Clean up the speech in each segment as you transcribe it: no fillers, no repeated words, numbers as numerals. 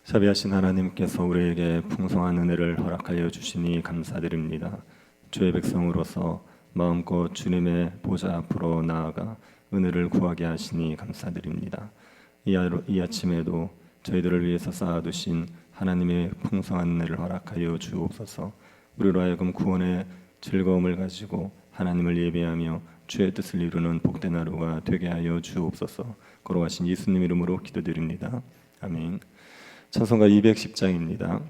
자비하신 하나님께서 우리에게 풍성한 은혜를 허락하여 주시니 감사드립니다. 주의 백성으로서 마음껏 주님의 보좌 앞으로 나아가 은혜를 구하게 하시니 감사드립니다. 이 아침에도 저희들을 위해서 쌓아두신 하나님의 풍성한 은혜를 허락하여 주옵소서. 우리로 하여금 구원의 즐거움을 가지고 하나님을 예배하며 주의 뜻을 이루는 복된 하루가 되게 하여 주옵소서. 거룩하신 예수님 이름으로 기도드립니다. 아멘. 찬송가 210장입니다.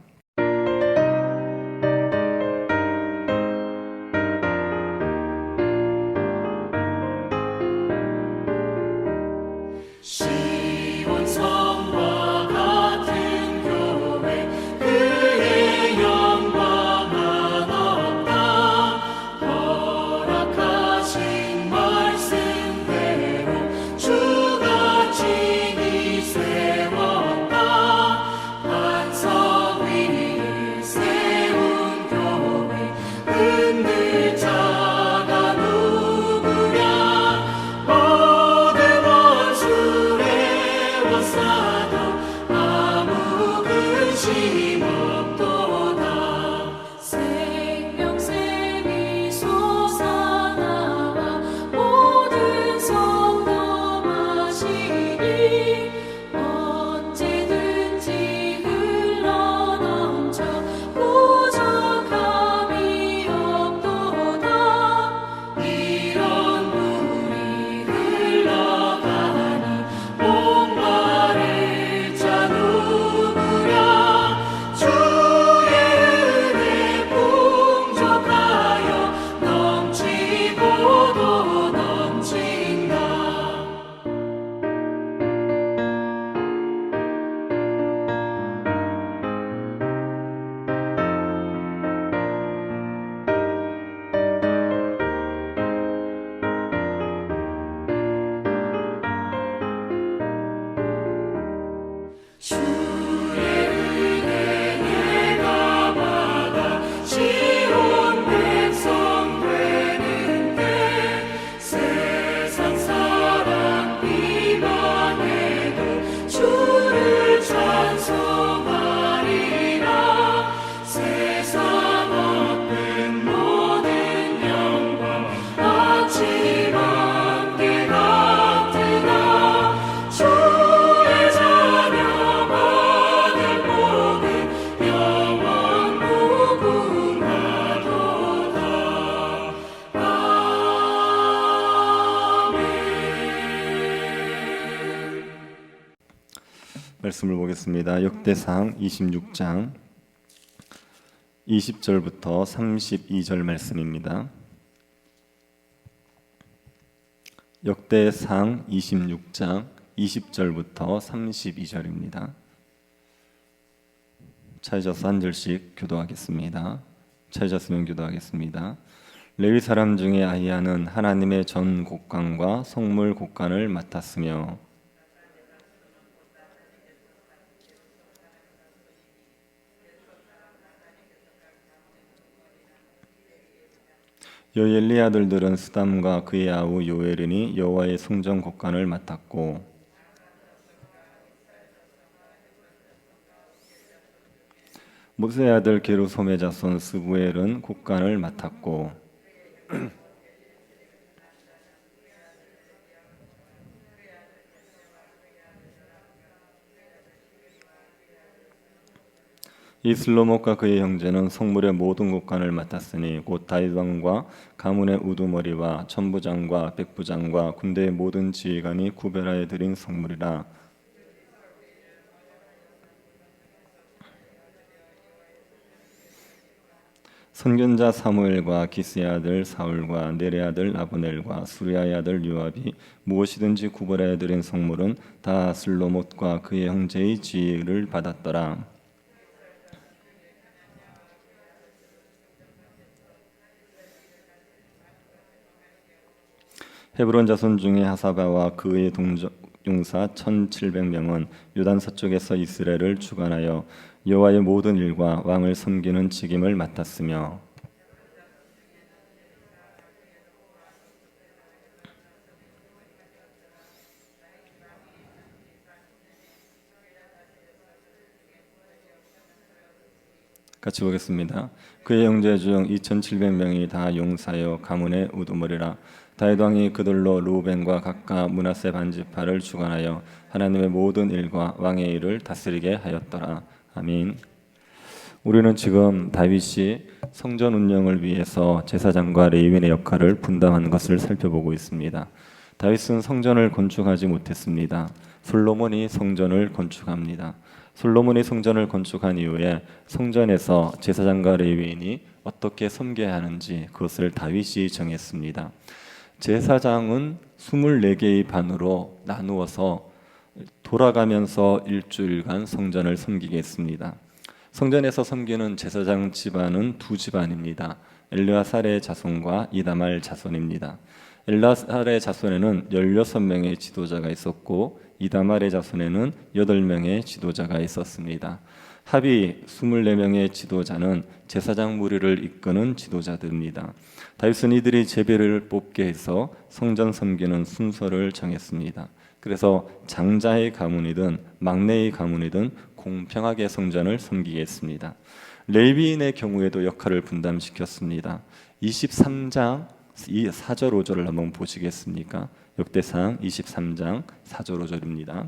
말씀을 보겠습니다. 역대상 26장 20절부터 32절 말씀입니다. 역대상 26장 20절부터 32절입니다. 찾으셔서 한 절씩 교도하겠습니다. 찾으셨으면 교도하겠습니다. 레위 사람 중에 아히야는 하나님의 전 곡간과 성물 곡간을 맡았으며 요엘리 아들들은 스담과 그의 아우 요엘이니 여호와의 성전 곡간을 맡았고 모세의 아들 게르솜의 자손 스부엘은 곡간을 맡았고 이 슬로목과 그의 형제는 성물의 모든 곡간을 맡았으니 곧 다윗 왕과 가문의 우두머리와 천부장과 백부장과 군대의 모든 지휘관이 구별하여 드린 성물이라. 선견자 사무엘과 기스의 아들 사울과 넬의 아들 아브넬과 수리아의 아들 요압이 무엇이든지 구별하여 드린 성물은 다 슬로못과 그의 형제의 지휘를 받았더라. 헤브론 자손 중에 하사바와 그의 용사 1700명은 요단 서쪽에서 이스라엘을 주관하여 여호와의 모든 일과 왕을 섬기는 직임을 맡았으며 같이 보겠습니다. 그의 형제 중 2,700명이 다 용사여 가문의 우두머리라. 다윗 왕이 그들로 르우벤과 각각 므낫세 반지파를 주관하여 하나님의 모든 일과 왕의 일을 다스리게 하였더라. 아멘. 우리는 지금 다윗이 성전 운영을 위해서 제사장과 레위인의 역할을 분담한 것을 살펴보고 있습니다. 다윗은 성전을 건축하지 못했습니다. 솔로몬이 성전을 건축합니다. 솔로몬이 성전을 건축한 이후에 성전에서 제사장과 레위인이 어떻게 섬겨야 하는지 그것을 다윗이 정했습니다. 제사장은 24개의 반으로 나누어서 돌아가면서 일주일간 성전을 섬기겠습니다. 성전에서 섬기는 제사장 집안은 두 집안입니다. 엘르아살의 자손과 이다말 자손입니다. 엘르아살의 자손에는 16명의 지도자가 있었고 이다말의 자손에는 8명의 지도자가 있었습니다. 합의 24명의 지도자는 제사장 무리를 이끄는 지도자들입니다. 다윗은 이들이 제비를 뽑게 해서 성전 섬기는 순서를 정했습니다. 그래서 장자의 가문이든 막내의 가문이든 공평하게 성전을 섬기겠습니다. 레위인의 경우에도 역할을 분담시켰습니다. 23장 4절 5절을 한번 보시겠습니까? 역대상 23장 4절 5절입니다.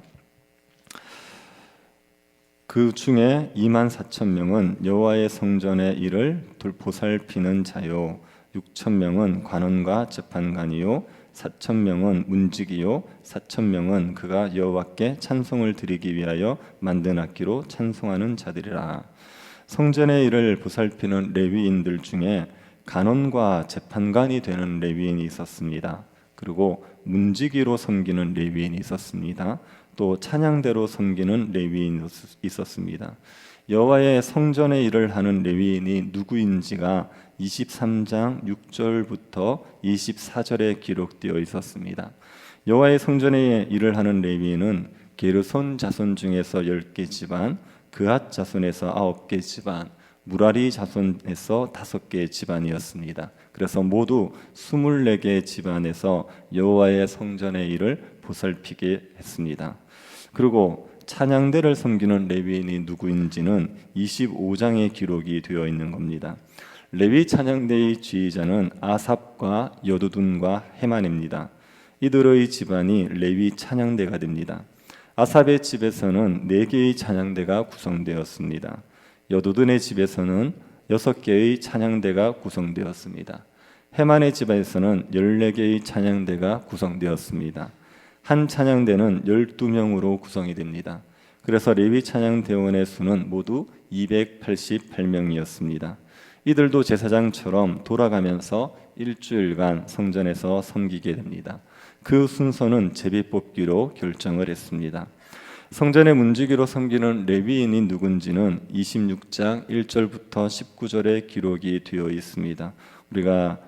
그 중에 24,000명은 여호와의 성전의 일을 보살피는 자요 6,000명은 관원과 재판관이요 4,000명은 문지기요 4,000명은 그가 여호와께 찬송을 드리기 위하여 만든 악기로 찬송하는 자들이라. 성전의 일을 보살피는 레위인들 중에 간원과 재판관이 되는 레위인이 있었습니다. 그리고 문지기로 섬기는 레위인이 있었습니다. 또 찬양대로 섬기는 레위인이 있었습니다. 여호와의 성전의 일을 하는 레위인이 누구인지가 23장 6절부터 24절에 기록되어 있었습니다. 여호와의 성전의 일을 하는 레위인은 게르손 자손 중에서 10개 집안, 그앗 자손에서 9개 집안, 무라리 자손에서 5개 집안이었습니다. 그래서 모두 24개 집안에서 여호와의 성전의 일을 보살피게 했습니다. 그리고 찬양대를 섬기는 레위인이 누구인지는 25장에 기록이 되어 있는 겁니다. 레위 찬양대의 지휘자는 아삽과 여두둔과 헤만입니다. 이들의 집안이 레위 찬양대가 됩니다. 아삽의 집에서는 4개의 찬양대가 구성되었습니다. 여두둔의 집에서는 6개의 찬양대가 구성되었습니다. 헤만의 집에서는 14개의 찬양대가 구성되었습니다. 한 찬양대는 12명으로 구성이 됩니다. 그래서 레위 찬양대원의 수는 모두 288명이었습니다. 이들도 제사장처럼 돌아가면서 일주일간 성전에서 섬기게 됩니다. 그 순서는 제비뽑기로 결정을 했습니다. 성전의 문지기로 섬기는 레위인이 누군지는 26장 1절부터 19절에 기록이 되어 있습니다. 우리가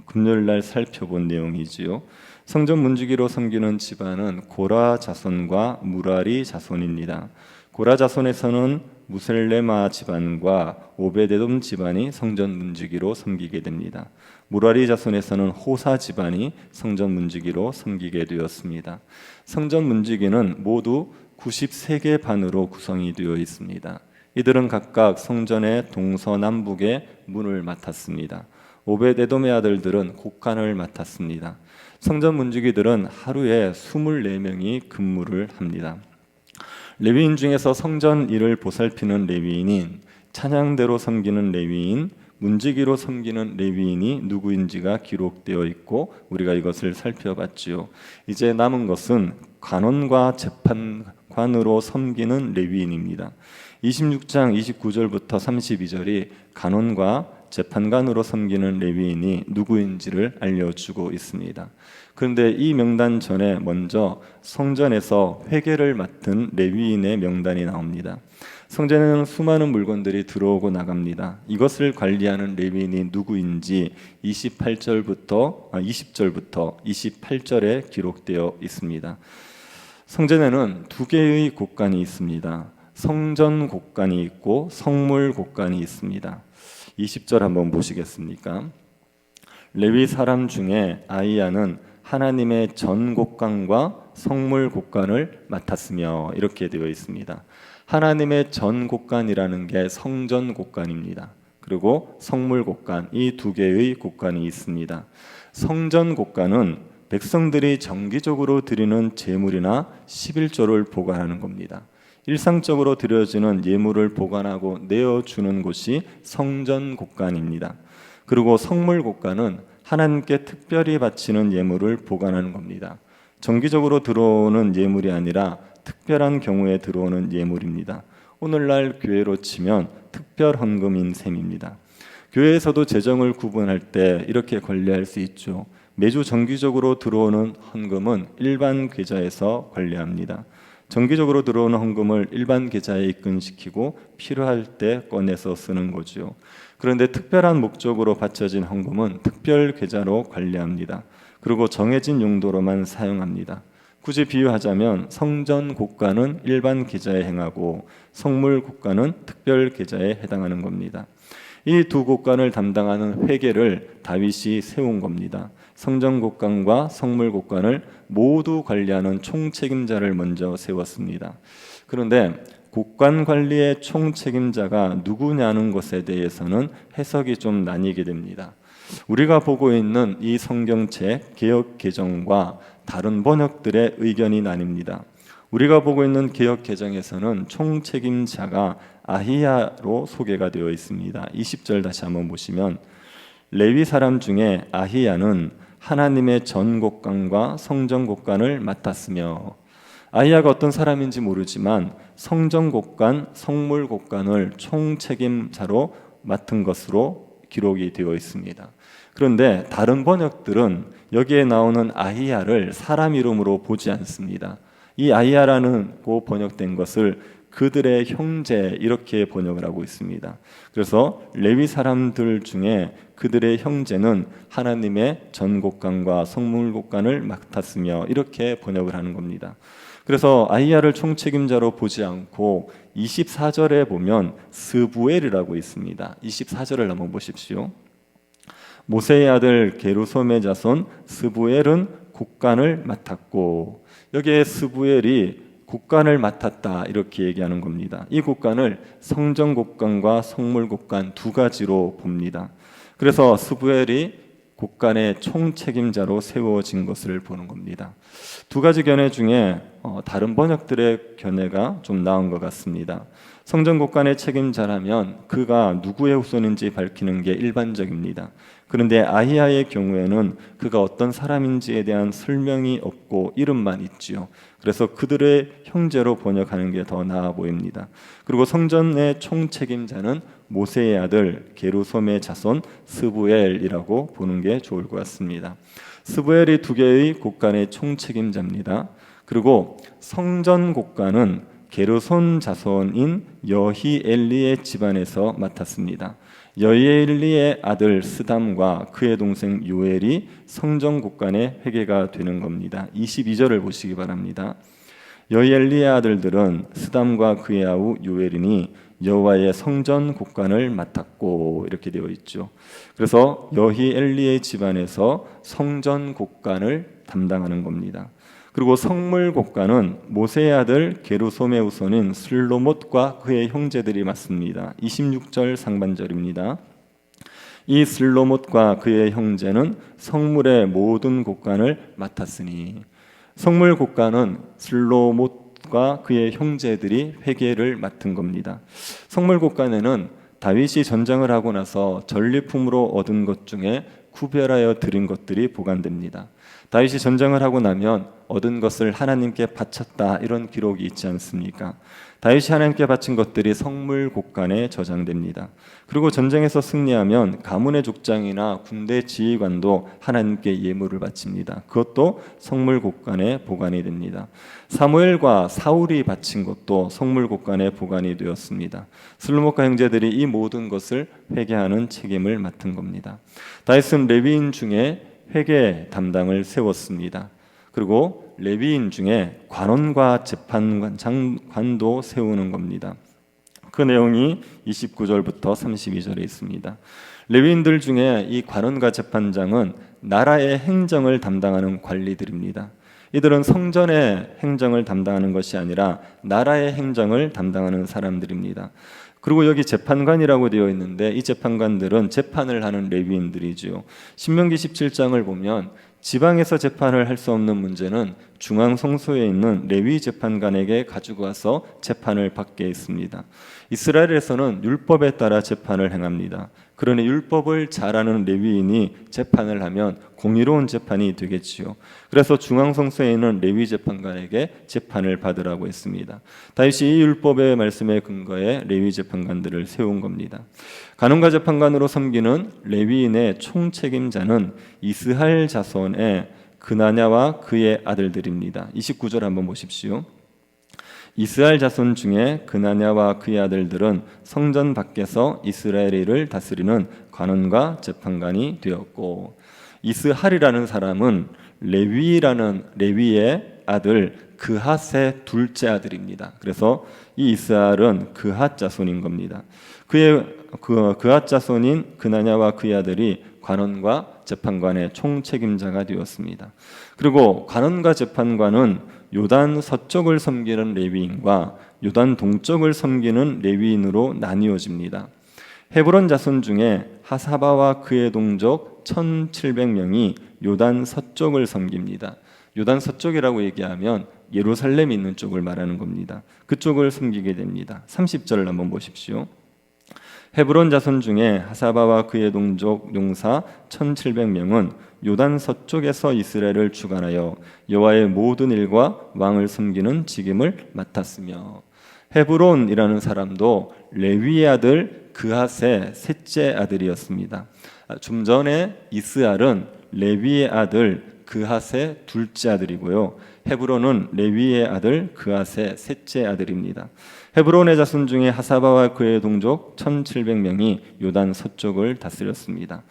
금요일날 살펴본 내용이지요. 성전 문지기로 섬기는 집안은 고라 자손과 무라리 자손입니다. 고라 자손에서는 무셀레마 집안과 오베데돔 집안이 성전 문지기로 섬기게 됩니다. 무라리 자손에서는 호사 집안이 성전 문지기로 섬기게 되었습니다. 성전 문지기는 모두 93개 반으로 구성이 되어 있습니다. 이들은 각각 성전의 동서남북의 문을 맡았습니다. 오베데돔의 아들들은 곡간을 맡았습니다. 성전 문지기들은 하루에 24명이 근무를 합니다. 레위인 중에서 성전 일을 보살피는 레위인인, 찬양대로 섬기는 레위인, 문지기로 섬기는 레위인이 누구인지가 기록되어 있고 우리가 이것을 살펴봤지요. 이제 남은 것은 관원과 재판관으로 섬기는 레위인입니다. 26장 29절부터 32절이 간원과 재판관으로 섬기는 레위인이 누구인지를 알려주고 있습니다. 그런데 이 명단 전에 먼저 성전에서 회계를 맡은 레위인의 명단이 나옵니다. 성전에는 수많은 물건들이 들어오고 나갑니다. 이것을 관리하는 레위인이 누구인지 20절부터 28절에 기록되어 있습니다. 성전에는 2개의 곡간이 있습니다. 성전 곡간이 있고 성물 곡간이 있습니다. 20절 한번 보시겠습니까? 레위 사람 중에 아이야는 하나님의 전 곡간과 성물 곡간을 맡았으며 이렇게 되어 있습니다. 하나님의 전곡간이라는 게 성전곡간입니다. 그리고 성물곡간, 이 두 개의 곡간이 있습니다. 성전곡간은 백성들이 정기적으로 드리는 제물이나 11조를 보관하는 겁니다. 일상적으로 드려지는 예물을 보관하고 내어주는 곳이 성전곡간입니다. 그리고 성물곡간은 하나님께 특별히 바치는 예물을 보관하는 겁니다. 정기적으로 들어오는 예물이 아니라 특별한 경우에 들어오는 예물입니다. 오늘날 교회로 치면 특별 헌금인 셈입니다. 교회에서도 재정을 구분할 때 이렇게 관리할 수 있죠. 매주 정기적으로 들어오는 헌금은 일반 계좌에서 관리합니다. 정기적으로 들어오는 헌금을 일반 계좌에 입금시키고 필요할 때 꺼내서 쓰는 거죠. 그런데 특별한 목적으로 바쳐진 헌금은 특별 계좌로 관리합니다. 그리고 정해진 용도로만 사용합니다. 굳이 비유하자면 성전 곡간은 일반 계좌에 행하고 성물 곡간은 특별 계좌에 해당하는 겁니다. 이 두 곡간을 담당하는 회계를 다윗이 세운 겁니다. 성전 곡간과 성물 곡간을 모두 관리하는 총책임자를 먼저 세웠습니다. 그런데 곡간 관리의 총책임자가 누구냐는 것에 대해서는 해석이 좀 나뉘게 됩니다. 우리가 보고 있는 이 성경책 개역 개정과 다른 번역들의 의견이 나뉩니다. 우리가 보고 있는 개역 개정에서는 총책임자가 아히야로 소개가 되어 있습니다. 20절 다시 한번 보시면 레위 사람 중에 아히야는 하나님의 전곡간과 성전곡간을 맡았으며, 아히야가 어떤 사람인지 모르지만 성전곡간, 성물곡간을 총책임자로 맡은 것으로 기록이 되어 있습니다. 그런데 다른 번역들은 여기에 나오는 아히야를 사람 이름으로 보지 않습니다. 이 아히야라는 고 번역된 것을 그들의 형제 이렇게 번역을 하고 있습니다. 그래서 레위 사람들 중에 그들의 형제는 하나님의 전곡간과 성물곡간을 맡았으며 이렇게 번역을 하는 겁니다. 그래서 아히야를 총책임자로 보지 않고 24절에 보면 스부엘이라고 있습니다. 24절을 한번 보십시오. 모세의 아들 게르솜의 자손 스부엘은 곡간을 맡았고, 여기에 스부엘이 곡간을 맡았다 이렇게 얘기하는 겁니다. 이 곡간을 성전 곡간과 성물 곡간 두 가지로 봅니다. 그래서 스부엘이 곡간의 총책임자로 세워진 것을 보는 겁니다. 두 가지 견해 중에 다른 번역들의 견해가 좀 나은 것 같습니다. 성전 곡간의 책임자라면 그가 누구의 후손인지 밝히는 게 일반적입니다. 그런데 아히야의 경우에는 그가 어떤 사람인지에 대한 설명이 없고 이름만 있지요. 그래서 그들의 형제로 번역하는 게 더 나아 보입니다. 그리고 성전의 총책임자는 모세의 아들 게르솜의 자손 스부엘이라고 보는 게 좋을 것 같습니다. 스부엘이 두 개의 곡간의 총책임자입니다. 그리고 성전 곡간은 게르손 자손인 여히엘리의 집안에서 맡았습니다. 여히엘리의 아들 스담과 그의 동생 요엘이 성전 곡간의 회계가 되는 겁니다. 22절을 보시기 바랍니다. 여히엘리의 아들들은 스담과 그의 아우 요엘이니 여호와의 성전 곡간을 맡았고 이렇게 되어 있죠. 그래서 여히엘리의 집안에서 성전 곡간을 담당하는 겁니다. 그리고 성물 곡간은 모세의 아들 게르솜의 후손인 슬로못과 그의 형제들이 맡습니다. 26절 상반절입니다. 이 슬로못과 그의 형제는 성물의 모든 곡간을 맡았으니, 성물 곡간은 슬로못과 그의 형제들이 회계를 맡은 겁니다. 성물 곡간에는 다윗이 전쟁을 하고 나서 전리품으로 얻은 것 중에 구별하여 드린 것들이 보관됩니다. 다윗이 전쟁을 하고 나면 얻은 것을 하나님께 바쳤다 이런 기록이 있지 않습니까? 다윗이 하나님께 바친 것들이 성물 곡간에 저장됩니다. 그리고 전쟁에서 승리하면 가문의 족장이나 군대 지휘관도 하나님께 예물을 바칩니다. 그것도 성물 곡간에 보관이 됩니다. 사무엘과 사울이 바친 것도 성물 곡간에 보관이 되었습니다. 슬로못과 형제들이 이 모든 것을 회계하는 책임을 맡은 겁니다. 다윗은 레위인 중에 회계 담당을 세웠습니다. 그리고 레위인 중에 관원과 재판관도 세우는 겁니다. 그 내용이 29절부터 32절에 있습니다. 레위인들 중에 이 관원과 재판장은 나라의 행정을 담당하는 관리들입니다. 이들은 성전의 행정을 담당하는 것이 아니라 나라의 행정을 담당하는 사람들입니다. 그리고 여기 재판관이라고 되어 있는데 이 재판관들은 재판을 하는 레위인들이지요. 신명기 17장을 보면 지방에서 재판을 할 수 없는 문제는 중앙 성소에 있는 레위 재판관에게 가지고 와서 재판을 받게 했습니다. 이스라엘에서는 율법에 따라 재판을 행합니다. 그러니 율법을 잘 아는 레위인이 재판을 하면 공의로운 재판이 되겠지요. 그래서 중앙 성소에 있는 레위 재판관에게 재판을 받으라고 했습니다. 다윗이 이 율법의 말씀에 근거해 레위 재판관들을 세운 겁니다. 간원가 재판관으로 섬기는 레위인의 총책임자는 이스할 자손의 그나냐와 그의 아들들입니다. 29절 한번 보십시오. 이스라엘 자손 중에 그나냐와 그의 아들들은 성전 밖에서 이스라엘을 다스리는 관원과 재판관이 되었고, 이스할이라는 사람은 레위의 아들 그핫의 둘째 아들입니다. 그래서 이 이스할은 그핫 자손인 겁니다. 그핫 자손인 그나냐와 그의 아들이 관원과 재판관의 총책임자가 되었습니다. 그리고 관원과 재판관은 요단 서쪽을 섬기는 레위인과 요단 동쪽을 섬기는 레위인으로 나뉘어집니다. 헤브론 자손 중에 하사바와 그의 동족 1700명이 요단 서쪽을 섬깁니다. 요단 서쪽이라고 얘기하면 예루살렘이 있는 쪽을 말하는 겁니다. 그쪽을 섬기게 됩니다. 30절을 한번 보십시오. 헤브론 자손 중에 하사바와 그의 동족 용사 1700명은 요단 서쪽에서 이스라엘을 주관하여 여호와의 모든 일과 왕을 섬기는 직임을 맡았으며, 헤브론이라는 사람도 레위의 아들 그핫의 셋째 아들이었습니다. 좀 전에 이스할은 레위의 아들 그핫의 둘째 아들이고요, 헤브론은 레위의 아들 그핫의 셋째 아들입니다. 헤브론의 자손 중에 하사바와 그의 동족 1700명이 요단 서쪽을 다스렸습니다.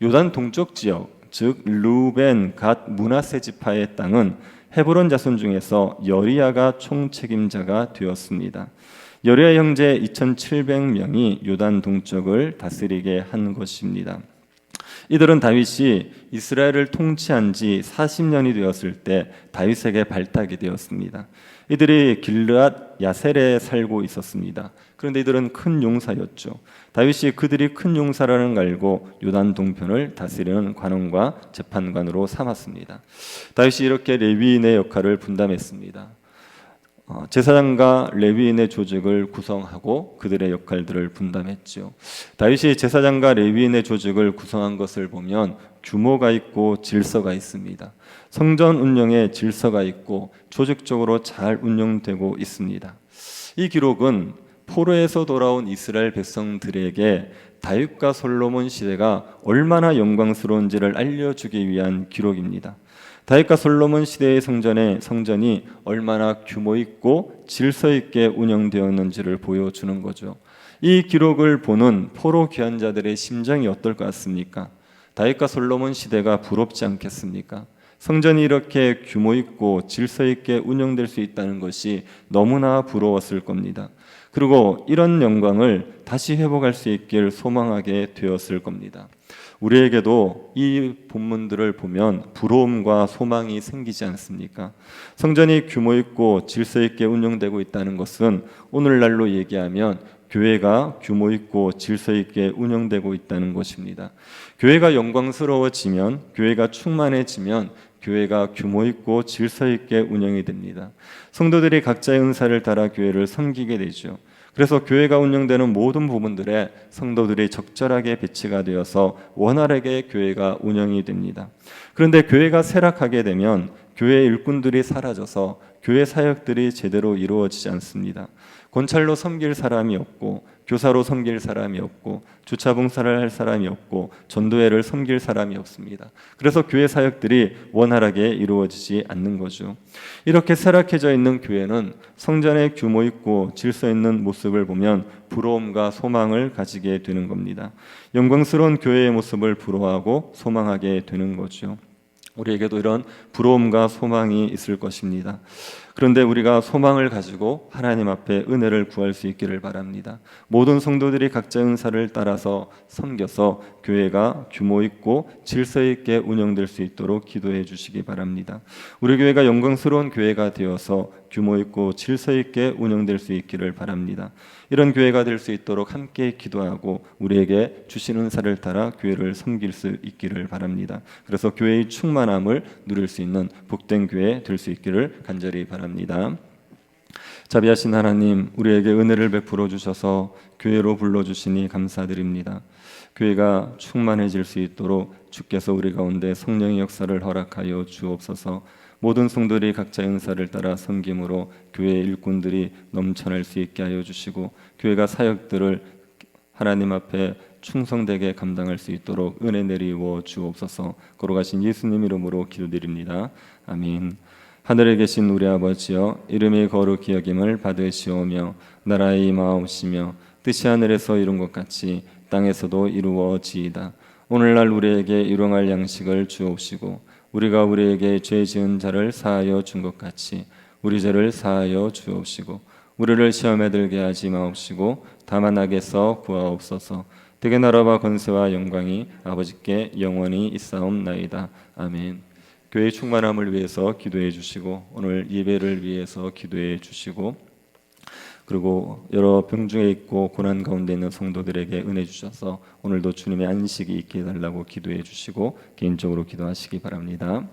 요단 동쪽 지역, 즉 루벤, 갓, 므낫세 지파의 땅은 헤브론 자손 중에서 여리야가 총책임자가 되었습니다. 여리야 형제 2700명이 요단 동쪽을 다스리게 한 것입니다. 이들은 다윗이 이스라엘을 통치한 지 40년이 되었을 때 다윗에게 발탁이 되었습니다. 이들이 길르앗 야셀에 살고 있었습니다. 그런데 이들은 큰 용사였죠. 다윗이 그들이 큰 용사라는 걸 알고 요단 동편을 다스리는 관원과 재판관으로 삼았습니다. 다윗이 이렇게 레위인의 역할을 분담했습니다. 제사장과 레위인의 조직을 구성하고 그들의 역할들을 분담했죠. 다윗이 제사장과 레위인의 조직을 구성한 것을 보면 규모가 있고 질서가 있습니다. 성전 운영에 질서가 있고 조직적으로 잘 운영되고 있습니다. 이 기록은 포로에서 돌아온 이스라엘 백성들에게 다윗과 솔로몬 시대가 얼마나 영광스러운지를 알려주기 위한 기록입니다. 다윗과 솔로몬 시대의 성전이 얼마나 규모 있고 질서 있게 운영되었는지를 보여주는 거죠. 이 기록을 보는 포로 귀환자들의 심정이 어떨 것 같습니까? 다윗과 솔로몬 시대가 부럽지 않겠습니까? 성전이 이렇게 규모 있고 질서 있게 운영될 수 있다는 것이 너무나 부러웠을 겁니다. 그리고 이런 영광을 다시 회복할 수 있길 소망하게 되었을 겁니다. 우리에게도 이 본문들을 보면 부러움과 소망이 생기지 않습니까? 성전이 규모 있고 질서 있게 운영되고 있다는 것은 오늘날로 얘기하면 교회가 규모 있고 질서 있게 운영되고 있다는 것입니다. 교회가 영광스러워지면, 교회가 충만해지면 교회가 규모 있고 질서 있게 운영이 됩니다. 성도들이 각자의 은사를 따라 교회를 섬기게 되죠. 그래서 교회가 운영되는 모든 부분들에 성도들이 적절하게 배치가 되어서 원활하게 교회가 운영이 됩니다. 그런데 교회가 쇠락하게 되면 교회 일꾼들이 사라져서 교회 사역들이 제대로 이루어지지 않습니다. 권찰로 섬길 사람이 없고, 교사로 섬길 사람이 없고, 주차 봉사를 할 사람이 없고, 전도회를 섬길 사람이 없습니다. 그래서 교회 사역들이 원활하게 이루어지지 않는 거죠. 이렇게 쇠락해져 있는 교회는 성전의 규모 있고 질서 있는 모습을 보면 부러움과 소망을 가지게 되는 겁니다. 영광스러운 교회의 모습을 부러워하고 소망하게 되는 거죠. 우리에게도 이런 부러움과 소망이 있을 것입니다. 그런데 우리가 소망을 가지고 하나님 앞에 은혜를 구할 수 있기를 바랍니다. 모든 성도들이 각자 은사를 따라서 섬겨서 교회가 규모 있고 질서 있게 운영될 수 있도록 기도해 주시기 바랍니다. 우리 교회가 영광스러운 교회가 되어서 규모 있고 질서 있게 운영될 수 있기를 바랍니다. 이런 교회가 될 수 있도록 함께 기도하고 우리에게 주신 은사를 따라 교회를 섬길 수 있기를 바랍니다. 그래서 교회의 충만함을 누릴 수 있는 복된 교회 될 수 있기를 간절히 바랍니다. 자비하신 하나님, 우리에게 은혜를 베풀어 주셔서 교회로 불러주시니 감사드립니다. 교회가 충만해질 수 있도록 주께서 우리 가운데 성령의 역사를 허락하여 주옵소서. 모든 성도들이 각자의 은사를 따라 섬김으로 교회의 일꾼들이 넘쳐날 수 있게 하여 주시고 교회가 사역들을 하나님 앞에 충성되게 감당할 수 있도록 은혜 내리워 주옵소서. 거룩하신 예수님 이름으로 기도드립니다. 아멘. 하늘에 계신 우리 아버지여, 이름이 거룩히 여김을 받으시오며 나라의 임하옵시며 뜻이 하늘에서 이룬 것 같이 땅에서도 이루어지이다. 오늘날 우리에게 일용할 양식을 주옵시고 우리가 우리에게 죄 지은 자를 사하여 준 것 같이 우리 죄를 사하여 주옵시고 우리를 시험에 들게 하지 마옵시고 다만 악에서 구하옵소서. 대개 나라와 권세와 영광이 아버지께 영원히 있사옵나이다. 아멘. 교회의 충만함을 위해서 기도해 주시고 오늘 예배를 위해서 기도해 주시고 그리고 여러 병중에 있고 고난 가운데 있는 성도들에게 은혜 주셔서 오늘도 주님의 안식이 있게 해달라고 기도해 주시고 개인적으로 기도하시기 바랍니다.